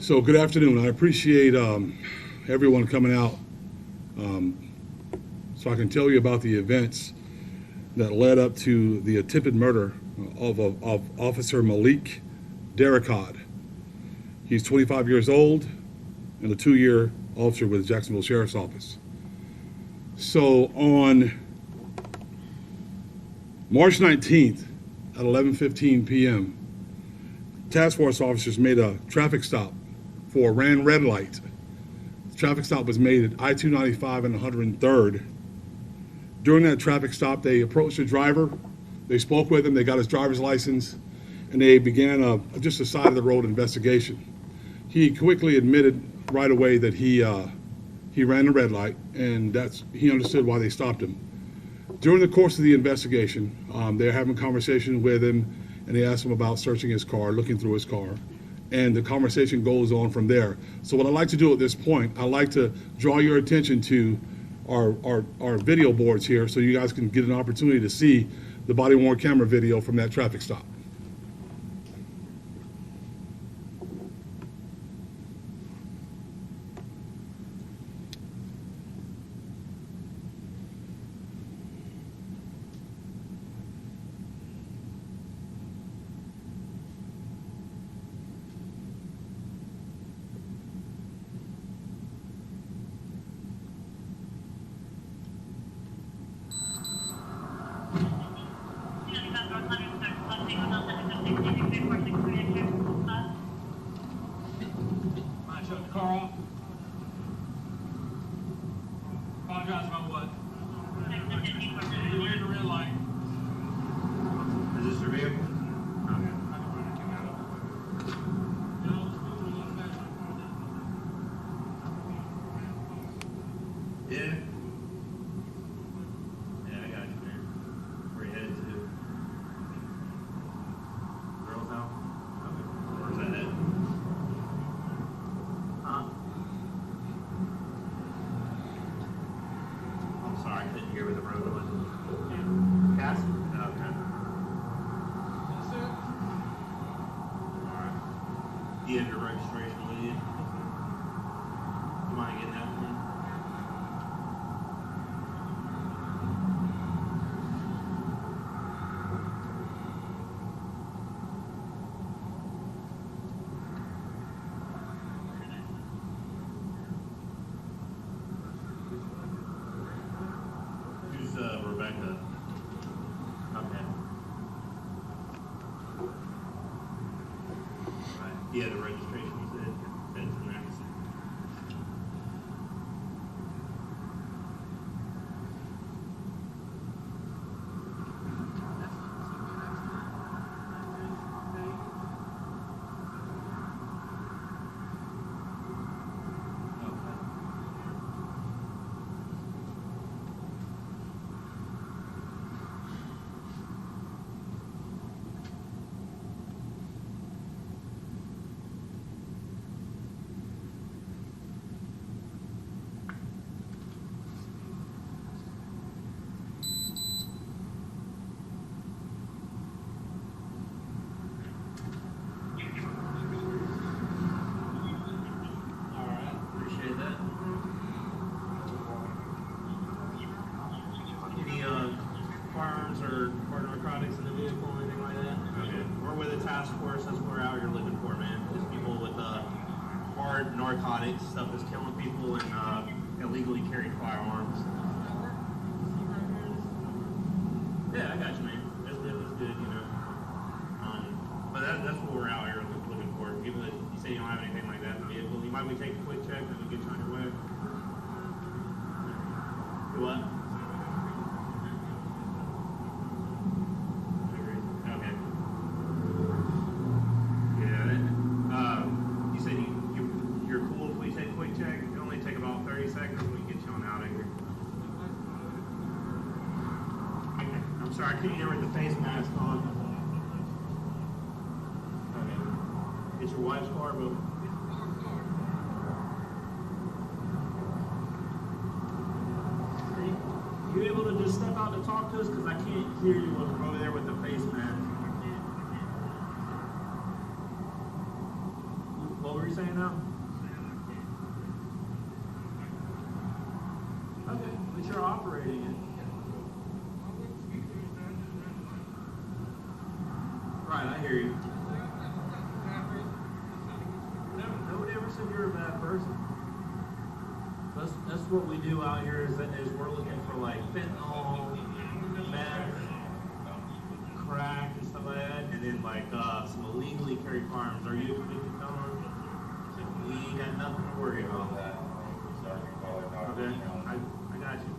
So good afternoon. I appreciate everyone coming out so I can tell you about the events that led up to the attempted murder of Officer Malik Darricod. He's 25 years old and a 2-year officer with the Jacksonville Sheriff's Office. So on March 19th at 11:15 p.m., task force officers made a traffic stop for a ran red light. The traffic stop was made at I-295 and 103rd. During that traffic stop, they approached the driver, they spoke with him, they got his driver's license, and they began just a side of the road investigation. He quickly admitted right away that he ran the red light, and he understood why they stopped him. During the course of the investigation, they were having a conversation with him, and they asked him about searching his car, looking through his car, and the conversation goes on from there. So what I'd like to do at this point, I'd like to draw your attention to our video boards here so you guys can get an opportunity to see the body-worn camera video from that traffic stop. Shut the car off. Apologize about what? You ran the red light. Is this your vehicle? Yeah. Yeah, I got you, man. Where you headed to? Girls out? Where's that at? I'm sorry, I couldn't hear where the road was. Cass? Okay. Yes, sir. Alright. Do you have your registration with you? You mind getting that for me? Rebecca. Okay. Right. Yeah, the registration you said. That's in there. Firearms or narcotics in the vehicle, anything like that? Okay. We're with a task force. That's what we're out here looking for, man. Just people with hard narcotics, stuff that's killing people, and illegally carrying firearms. Yeah, I got you, man. That's good, you know. But that's what we're out here looking for. You say you don't have anything like that in the vehicle. You might be taking a quick check and we'll get you on your way. Do what? Sorry, I couldn't hear with the face mask on. Okay. It's your wife's car, but... You able to just step out to talk to us? Because I can't hear you from over there with the face mask. What were you you saying now? Okay, but you're operating it. Right, I hear you. Nobody ever said you're a bad person. That's what we do out here is we're looking for like fentanyl, meth, crack, and stuff like that, and then like some illegally carried firearms. Are you a convicted felon? We ain't got nothing to worry about. Okay, I got you.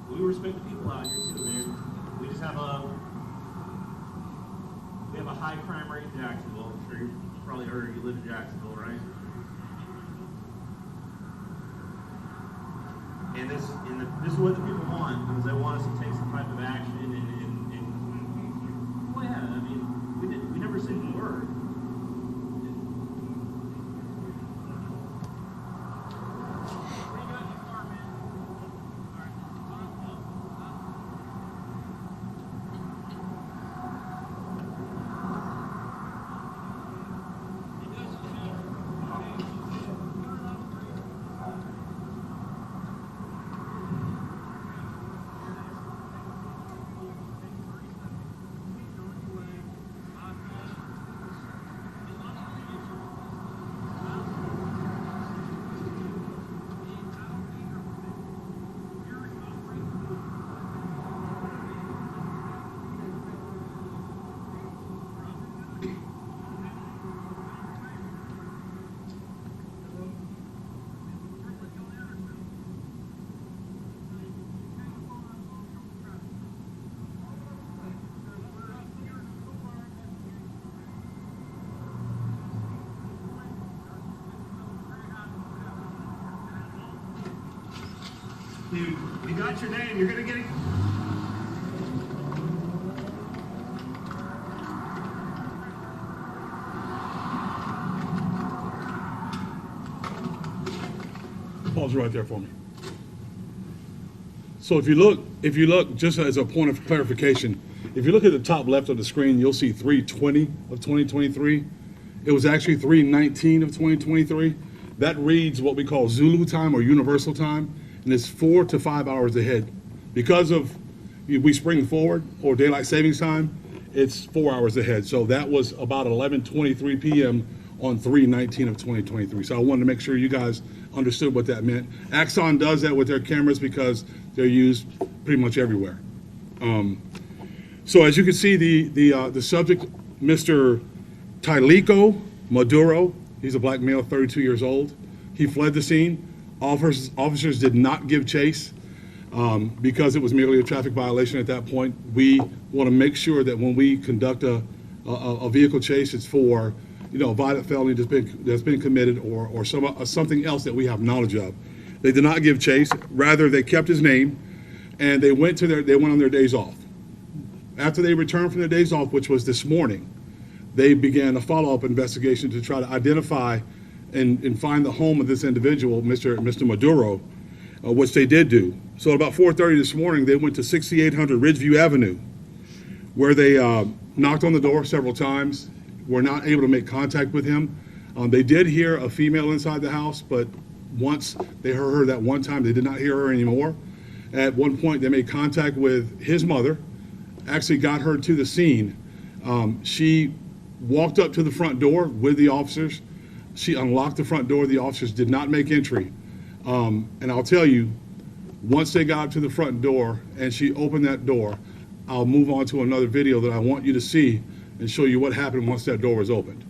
We respect the people out here too, man. We just have a high crime rate in Jacksonville. I'm sure you've probably heard you live in Jacksonville, right? And this is what the people want, because they want us to take some type of action and well, yeah, I mean, we never said you were. Dude, you got your name. You're gonna get it. Pause right there for me. So if you look, just as a point of clarification, if you look at the top left of the screen, you'll see 3/20 of 2023. It was actually 3/19 of 2023. That reads what we call Zulu time or universal time, and it's 4 to 5 hours ahead. Because of we spring forward or daylight savings time, it's 4 hours ahead. So that was about 11:23 p.m. on 3/19 of 2023. So I wanted to make sure you guys understood what that meant. Axon does that with their cameras because they're used pretty much everywhere. So as you can see, the subject, Mr. Tylico Maduro, he's a black male, 32 years old. He fled the scene. Officers did not give chase because it was merely a traffic violation at that point. We want to make sure that when we conduct a vehicle chase, it's for a violent felony that's been committed or something else that we have knowledge of. They did not give chase. Rather, they kept his name, and they went on their days off. After they returned from their days off, which was this morning, they began a follow-up investigation to try to identify and find the home of this individual, Mr. Maduro, which they did do. So at about 4:30 this morning, they went to 6800 Ridgeview Avenue, where they knocked on the door several times. Were not able to make contact with him. They did hear a female inside the house, but once they heard her that one time, they did not hear her anymore. At one point, they made contact with his mother, actually got her to the scene. She walked up to the front door with the officers. She unlocked the front door. The officers did not make entry. And I'll tell you, once they got up to the front door and she opened that door, I'll move on to another video that I want you to see and show you what happened once that door was opened.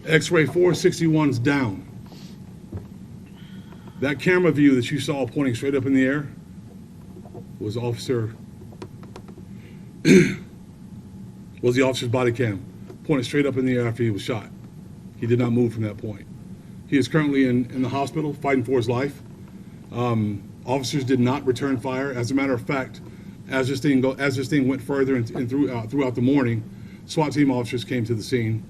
X-ray 461's down. That camera view that you saw pointing straight up in the air was the officer's body cam, pointed straight up in the air after he was shot. He did not move from that point. He is currently in the hospital fighting for his life. Officers did not return fire. As a matter of fact, as this thing went further and throughout the morning, SWAT team officers came to the scene.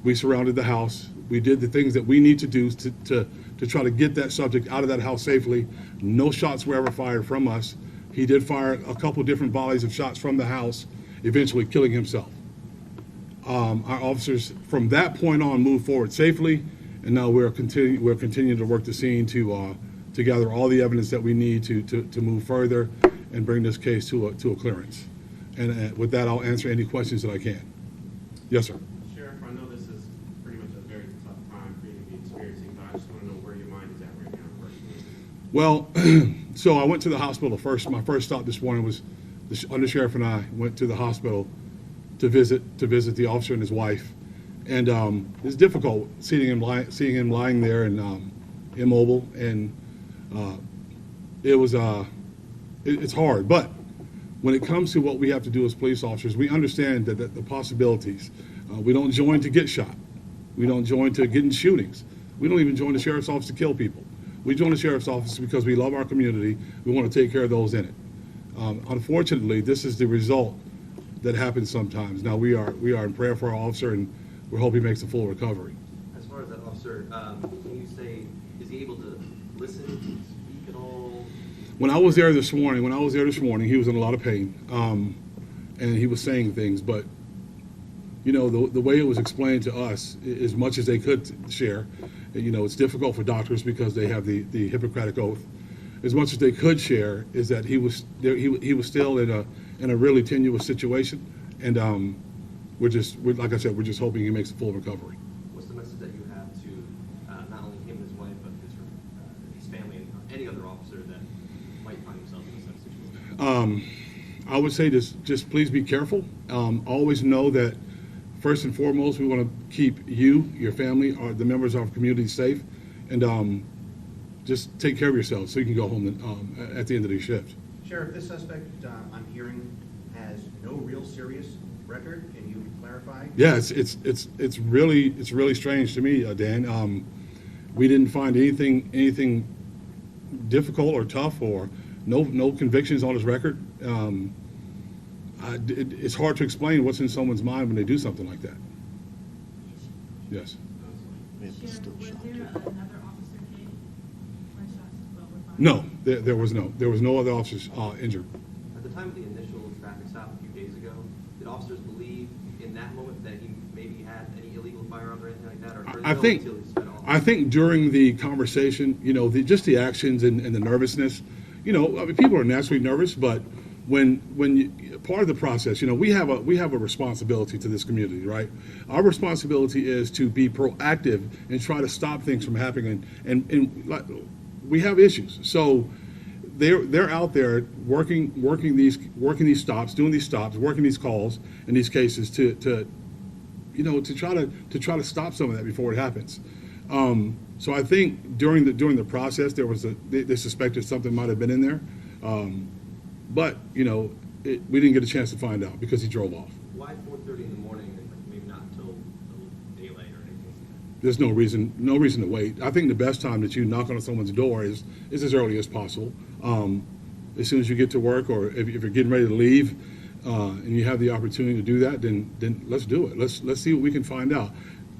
We surrounded the house. We did the things that we need to do to try to get that subject out of that house safely. No shots were ever fired from us. He did fire a couple different volleys of shots from the house, eventually killing himself. Our officers from that point on moved forward safely, and now we're continuing to work the scene to gather all the evidence that we need to move further and bring this case to a clearance. And with that, I'll answer any questions that I can. Yes, sir. Sheriff, I know this is pretty much a very tough time for you to be experiencing, but I just want to know where your mind is at right now personally. Well, so I went to the hospital first. My first stop this morning was the undersheriff and I went to the hospital to visit the officer and his wife, and it's difficult seeing him lying there and immobile, and it's hard. But when it comes to what we have to do as police officers, we understand that the possibilities. We don't join to get shot. We don't join to get in shootings. We don't even join the sheriff's office to kill people. We join the sheriff's office because we love our community. We want to take care of those in it. Unfortunately, this is the result that happens sometimes. Now we are in prayer for our officer, and we hope he makes a full recovery. As far as that officer, can you say, is he able to listen, speak at all? When I was there this morning, he was in a lot of pain, and he was saying things. But you know, the way it was explained to us, as much as they could share, you know, it's difficult for doctors because they have the Hippocratic oath. As much as they could share is that he was still in a really tenuous situation, and like I said, we're just hoping he makes a full recovery. What's the message that you have to not only him and his wife, but his family and any other officer that might find himself in this situation? I would say just please be careful. Always know that first and foremost, we want to keep you, your family, or the members of our community safe, and just take care of yourselves so you can go home at the end of the shift. Sheriff, this suspect I'm hearing has no real serious record. Can you clarify? Yeah, it's really strange to me, Dan. We didn't find anything difficult or tough, or no convictions on his record. It's hard to explain what's in someone's mind when they do something like that. Yes. Sheriff, was there another officer hit when shots as well were fired? No, there was no other officers injured. At the time of the initial traffic stop a few days ago, did officers believe in that moment that he maybe had any illegal firearms or anything like that? Or I think during the conversation, you know, just the actions and the nervousness, you know, I mean, people are naturally nervous, but when you, part of the process, you know, we have a responsibility to this community, right? Our responsibility is to be proactive and try to stop things from happening, and we have issues. So they're out there working these stops, doing these stops, working these calls in these cases to try to stop some of that before it happens. So I think during the process they suspected something might have been in there, but you know, we didn't get a chance to find out because he drove off. Why 4:30 in the morning and maybe not until daylight or anything? There's no reason to wait. I think the best time that you knock on someone's door is as early as possible. As soon as you get to work, or if you're getting ready to leave, and you have the opportunity to do that, then let's do it. Let's see what we can find out.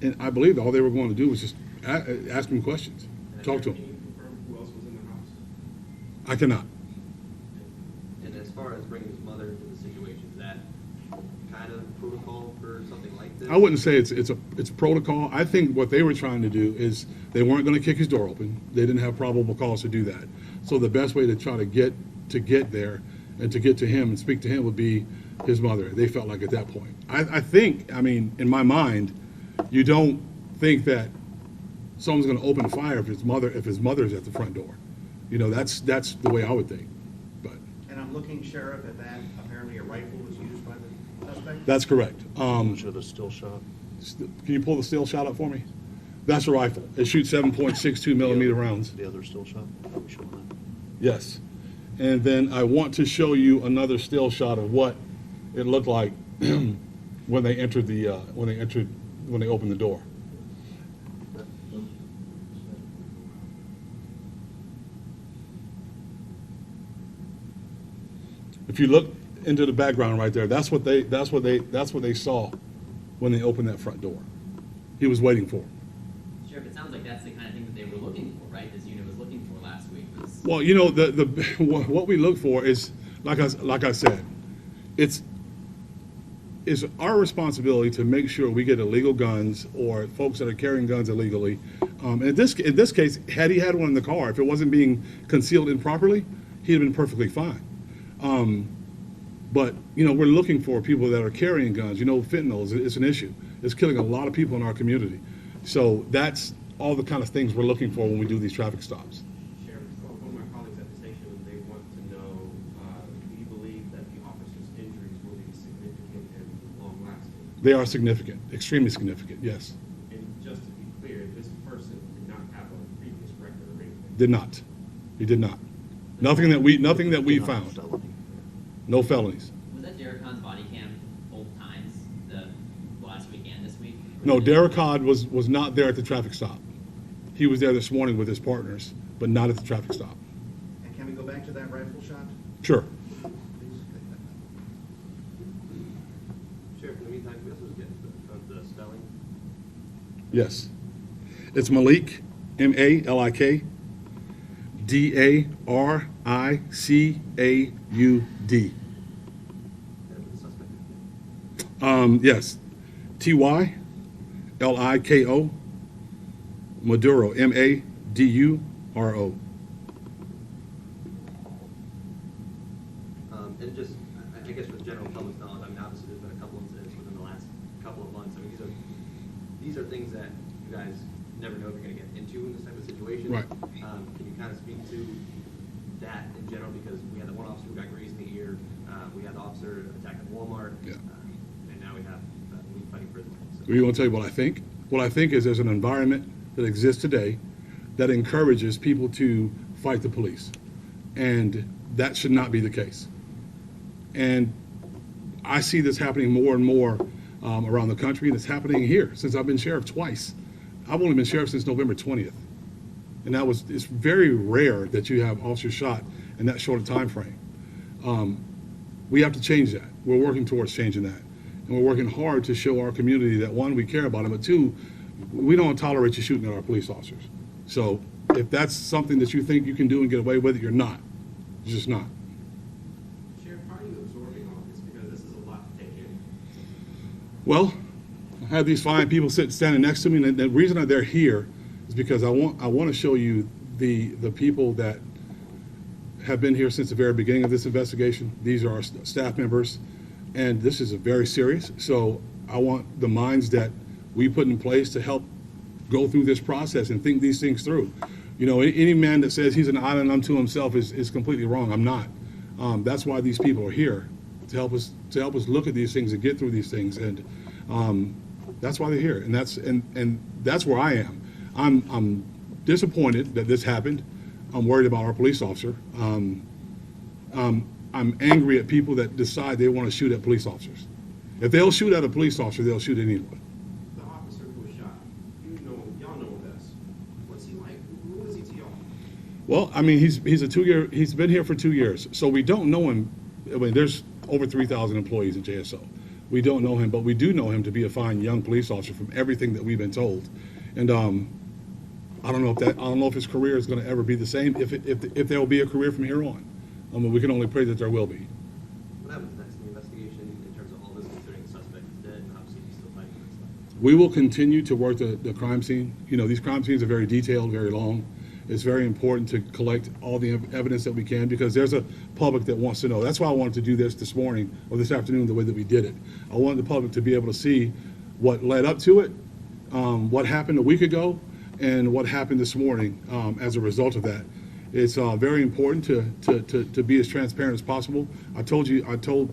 And I believe all they were going to do was just ask him questions, talk to him. Can you confirm who else was in the house? I cannot. And as far as bringing his mother into the situation, is that kind of protocol for something like this? I wouldn't say it's protocol. I think what they were trying to do is they weren't going to kick his door open. They didn't have probable cause to do that. So the best way to try to get there and to get to him and speak to him would be his mother. They felt like at that point. I think, I mean, in my mind, you don't think that someone's going to open fire if his mother's at the front door. You know, that's the way I would think. But And I'm looking, Sheriff, at that apparently a rifle was used by the suspect? that's correct. Should have still shot. Can you pull the still shot up for me? That's a rifle. It shoots 7.62 millimeter rounds. The other still shot? Are we showing that? Yes. And then I want to show you another still shot of what it looked like when they entered when they opened the door. If you look into the background right there, that's what they saw when they opened that front door. He was waiting for them. Sheriff, it sounds like that's the kind of thing that they were looking for, right? This unit was looking for last week. Well, you know, what we look for is, like I said, it's our responsibility to make sure we get illegal guns or folks that are carrying guns illegally. In this case, had he had one in the car, if it wasn't being concealed improperly, he'd have been perfectly fine. But you know, we're looking for people that are carrying guns. You know, fentanyl is an issue. It's killing a lot of people in our community. So that's all the kind of things we're looking for when we do these traffic stops. Sheriff, one of my colleagues at the station, they want to know, do you believe that the officer's injuries will be significant and long-lasting? They are significant, extremely significant, yes. And just to be clear, this person did not have a previous record or anything? Did not. He did not. Nothing that we Not found. felony. No felonies. Was that Derek Khan's body cam both times, the last week and this week? No, Derek Codd was not there at the traffic stop. He was there this morning with his partners, but not at the traffic stop. And can we go back to that rifle shot? Sure. Sheriff, in the meantime, can we also get the spelling? Yes. It's Malik, M-A-L-I-K, D-A-R-I-C-A-U-D. And the suspect? Yes. T-Y-L-I-K-O, Maduro, M-A-D-U-R-O. And just, I guess for the general public's knowledge, I mean, obviously there's been a couple incidents within the last couple of months. I mean, these are things that you guys never know if you're going to get into in this type of situation. Right. Can you kind of speak to that in general? Because we had the one officer who got grazed in the ear, we had the officer attacked at Walmart, Yeah. And now we have we fighting prison. So. You want to tell you what I think? What I think is there's an environment that exists today that encourages people to fight the police. And that should not be the case. And I see this happening more and more around the country, and it's happening here since I've been sheriff twice. I've only been sheriff since November 20th. And it's very rare that you have officers shot in that short a time frame. We have to change that. We're working towards changing that. And we're working hard to show our community that, one, we care about them, but two, we don't tolerate you shooting at our police officers. So if that's something that you think you can do and get away with it, you're not. You're just not. Sheriff, how are you absorbing all this? Because this is a lot to take in. Well, I have these fine people standing next to me, and the reason they're here is because I want to show you the people that have been here since the very beginning of this investigation. These are our staff members, and this is very serious. So I want the minds that we put in place to help go through this process and think these things through. You know, any man that says he's an island unto himself is completely wrong. I'm not. That's why these people are here, to help us look at these things and get through these things, and that's why they're here. And that's where I am. I'm disappointed that this happened. I'm worried about our police officer. I'm angry at people that decide they want to shoot at police officers. If they'll shoot at a police officer, they'll shoot anyone. The officer who was shot, y'all know him best. What's he like? Who is he to y'all? Well, I mean, he's been here for 2 years, so we don't know him. I mean, there's over 3,000 employees at JSO. We don't know him, but we do know him to be a fine young police officer from everything that we've been told. And I don't know if his career is going to ever be the same. If there will be a career from here on, we can only pray that there will be. What happens next in the investigation in terms of all this, considering the suspect is dead and obviously he's still fighting and stuff? We will continue to work the crime scene. You know, these crime scenes are very detailed, very long. It's very important to collect all the evidence that we can, because there's a public that wants to know. That's why I wanted to do this morning or this afternoon the way that we did it. I wanted the public to be able to see what led up to it, what happened a week ago, and what happened this morning as a result of that. It's very important to be as transparent as possible. I told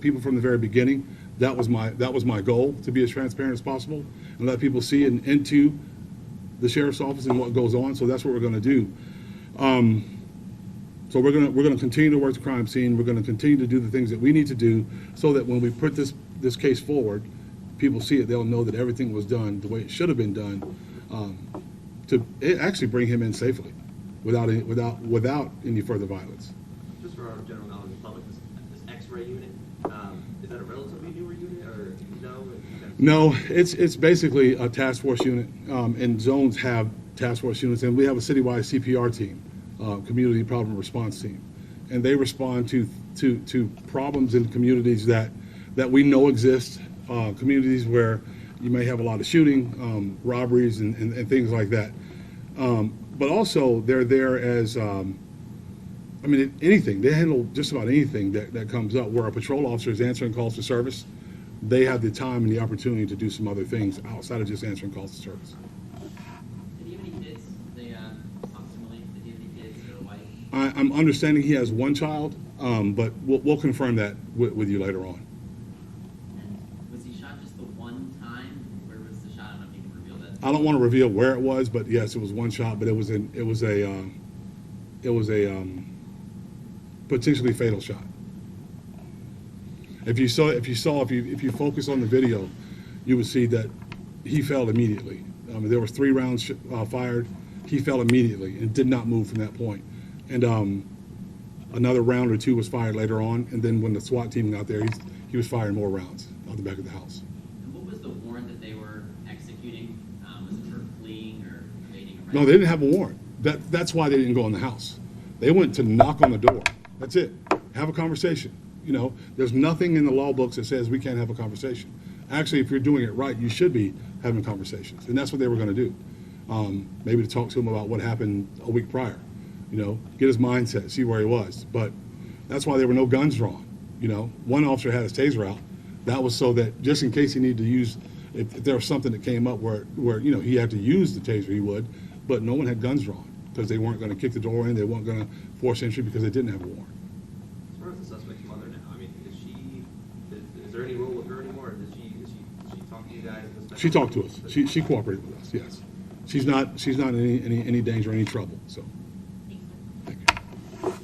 people from the very beginning That was my goal, to be as transparent as possible and let people see into the sheriff's office and what goes on. So that's what we're going to do. So we're going to continue to work the crime scene. We're going to continue to do the things that we need to do so that when we put this case forward, people see it. They'll know that everything was done the way it should have been done to actually bring him in safely without any further violence. Just for our general knowledge of the public, this X-ray unit, is that a relatively newer unit, or no? No, it's basically a task force unit, and zones have task force units, and we have a citywide CPR team, community problem response team, and they respond to problems in communities that we know exist, communities where you may have a lot of shooting, robberies, and things like that. But also, they're there as, anything. They handle just about anything that comes up. Where a patrol officer is answering calls for service, they have the time and the opportunity to do some other things outside of just answering calls for service. Did he have any kids? Approximately, did he have any kids or a wife? I'm understanding he has one child, but we'll confirm that with you later on. And was he shot just the one time? Where was the shot? I don't know if you can reveal that. I don't want to reveal where it was, but yes, it was one shot, but it was a potentially fatal shot. If you focus on the video, you would see that he fell immediately. There was 3 rounds fired. He fell immediately and did not move from that point. And another round or 2 was fired later on. And then when the SWAT team got there, he was firing more rounds out the back of the house. And what was the warrant that they were executing? Was it for fleeing or evading arrest? No, they didn't have a warrant. That's why they didn't go in the house. They went to knock on the door. That's it. Have a conversation. There's nothing in the law books that says we can't have a conversation. Actually, if you're doing it right, you should be having conversations. And that's what they were going to do. Maybe to talk to him about what happened a week prior. Get his mindset, see where he was. But that's why there were no guns drawn. One officer had his taser out. That was so that just in case he needed to use, if there was something that came up where he had to use the taser, he would. But no one had guns drawn because they weren't going to kick the door in. They weren't going to force entry because they didn't have a warrant. As far as the suspect's mother now, is there any role with her anymore? Or does she talk to you guys? She talked to us. She cooperated with us. Yes. She's not in any danger, any trouble. So.